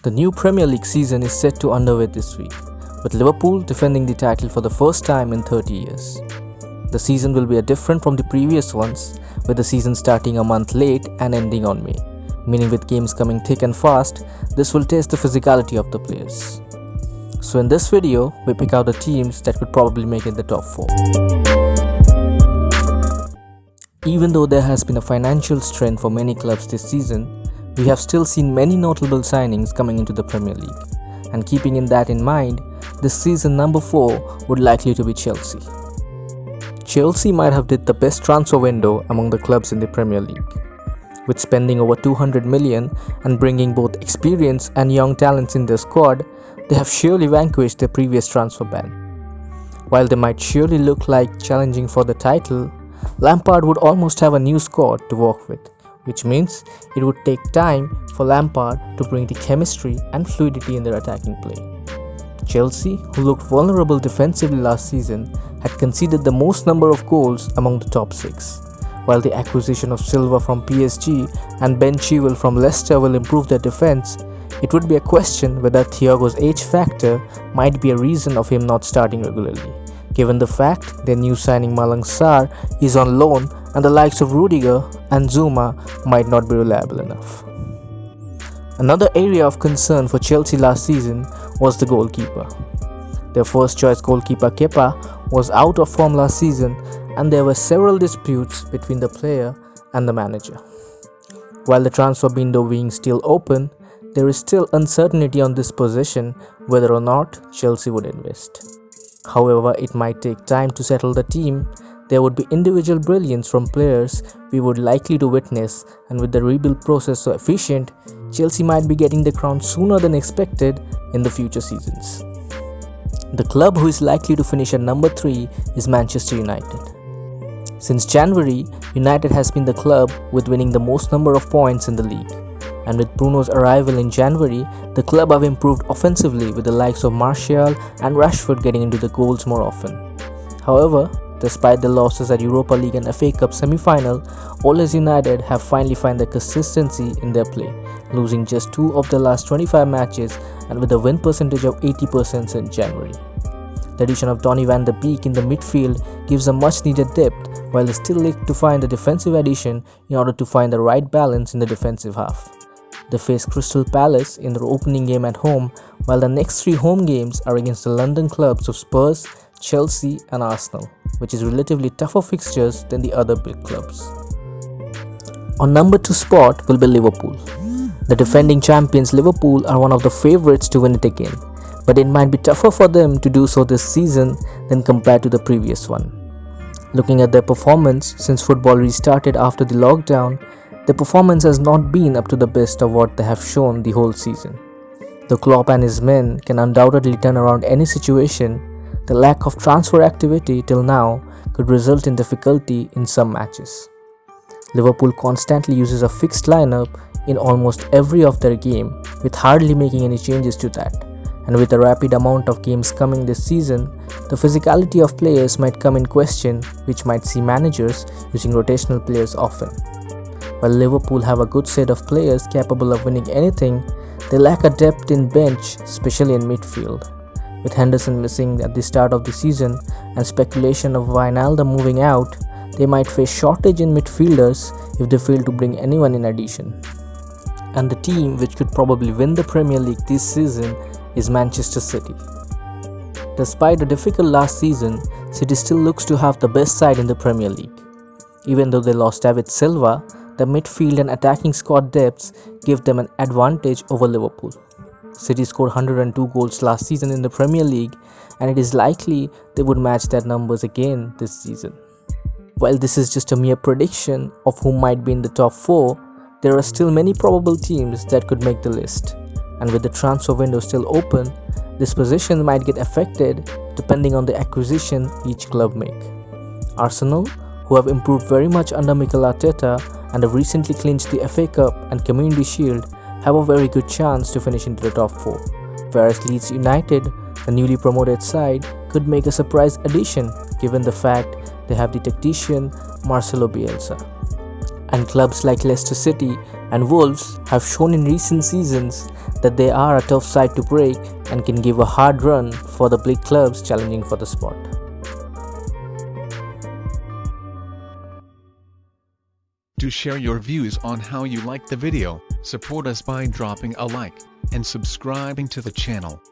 The new Premier League season is set to underway this week, with Liverpool defending the title for the first time in 30 years. The season will be different from the previous ones, with the season starting a month late and ending on May, meaning with games coming thick and fast, this will test the physicality of the players. So in this video, we pick out the teams that could probably make it the top 4. Even though there has been a financial strain for many clubs this season, we have still seen many notable signings coming into the Premier League, and keeping that in mind, this season number 4 would likely to be Chelsea. Chelsea might have did the best transfer window among the clubs in the Premier League. With spending over 200 million and bringing both experience and young talents in their squad, they have surely vanquished their previous transfer ban. While they might surely look like challenging for the title, Lampard would almost have a new squad to work with, which means it would take time for Lampard to bring the chemistry and fluidity in their attacking play. Chelsea, who looked vulnerable defensively last season, had conceded the most number of goals among the top 6. While the acquisition of Silva from PSG and Ben Chilwell from Leicester will improve their defense, it would be a question whether Thiago's age factor might be a reason of him not starting regularly, given the fact their new signing Malang Sarr is on loan and the likes of Rudiger and Zuma might not be reliable enough. Another area of concern for Chelsea last season was the goalkeeper. Their first choice goalkeeper Kepa was out of form last season, and there were several disputes between the player and the manager. While the transfer window being still open, there is still uncertainty on this position whether or not Chelsea would invest. However, it might take time to settle the team. There would be individual brilliance from players we would likely to witness, and with the rebuild process so efficient, Chelsea might be getting the crown sooner than expected in the future seasons. The club who is likely to finish at number 3 is Manchester United. Since January, United has been the club with winning the most number of points in the league, and with Bruno's arrival in January, the club have improved offensively with the likes of Martial and Rashford getting into the goals more often. However, despite the losses at Europa League and FA Cup semi-final, Ole United have finally found the consistency in their play, losing just 2 of the last 25 matches and with a win percentage of 80% since January. The addition of Donny van de Beek in the midfield gives a much needed depth, while they still look to find a defensive addition in order to find the right balance in the defensive half. They face Crystal Palace in their opening game at home, while the next 3 home games are against the London clubs of Spurs, Chelsea and Arsenal, which is relatively tougher fixtures than the other big clubs. On number 2 spot will be Liverpool. The defending champions Liverpool are one of the favourites to win it again, but it might be tougher for them to do so this season than compared to the previous one. Looking at their performance since football restarted after the lockdown, their performance has not been up to the best of what they have shown the whole season. Though Klopp and his men can undoubtedly turn around any situation, the lack of transfer activity till now could result in difficulty in some matches. Liverpool constantly uses a fixed lineup in almost every of their game, with hardly making any changes to that. And with a rapid amount of games coming this season, the physicality of players might come in question, which might see managers using rotational players often. While Liverpool have a good set of players capable of winning anything, they lack a depth in bench, especially in midfield. With Henderson missing at the start of the season and speculation of Wijnaldum moving out, they might face shortage in midfielders if they fail to bring anyone in addition. And the team which could probably win the Premier League this season is Manchester City. Despite a difficult last season, City still looks to have the best side in the Premier League. Even though they lost David Silva, the midfield and attacking squad depths give them an advantage over Liverpool. City scored 102 goals last season in the Premier League, and it is likely they would match that numbers again this season. While this is just a mere prediction of who might be in the top 4, there are still many probable teams that could make the list. And with the transfer window still open, this position might get affected depending on the acquisition each club make. Arsenal, who have improved very much under Mikel Arteta and have recently clinched the FA Cup and Community Shield, have a very good chance to finish into the top 4, whereas Leeds United, the newly promoted side, could make a surprise addition given the fact they have the tactician Marcelo Bielsa. And clubs like Leicester City and Wolves have shown in recent seasons that they are a tough side to break and can give a hard run for the big clubs challenging for the spot. To share your views on how you like the video, support us by dropping a like and subscribing to the channel.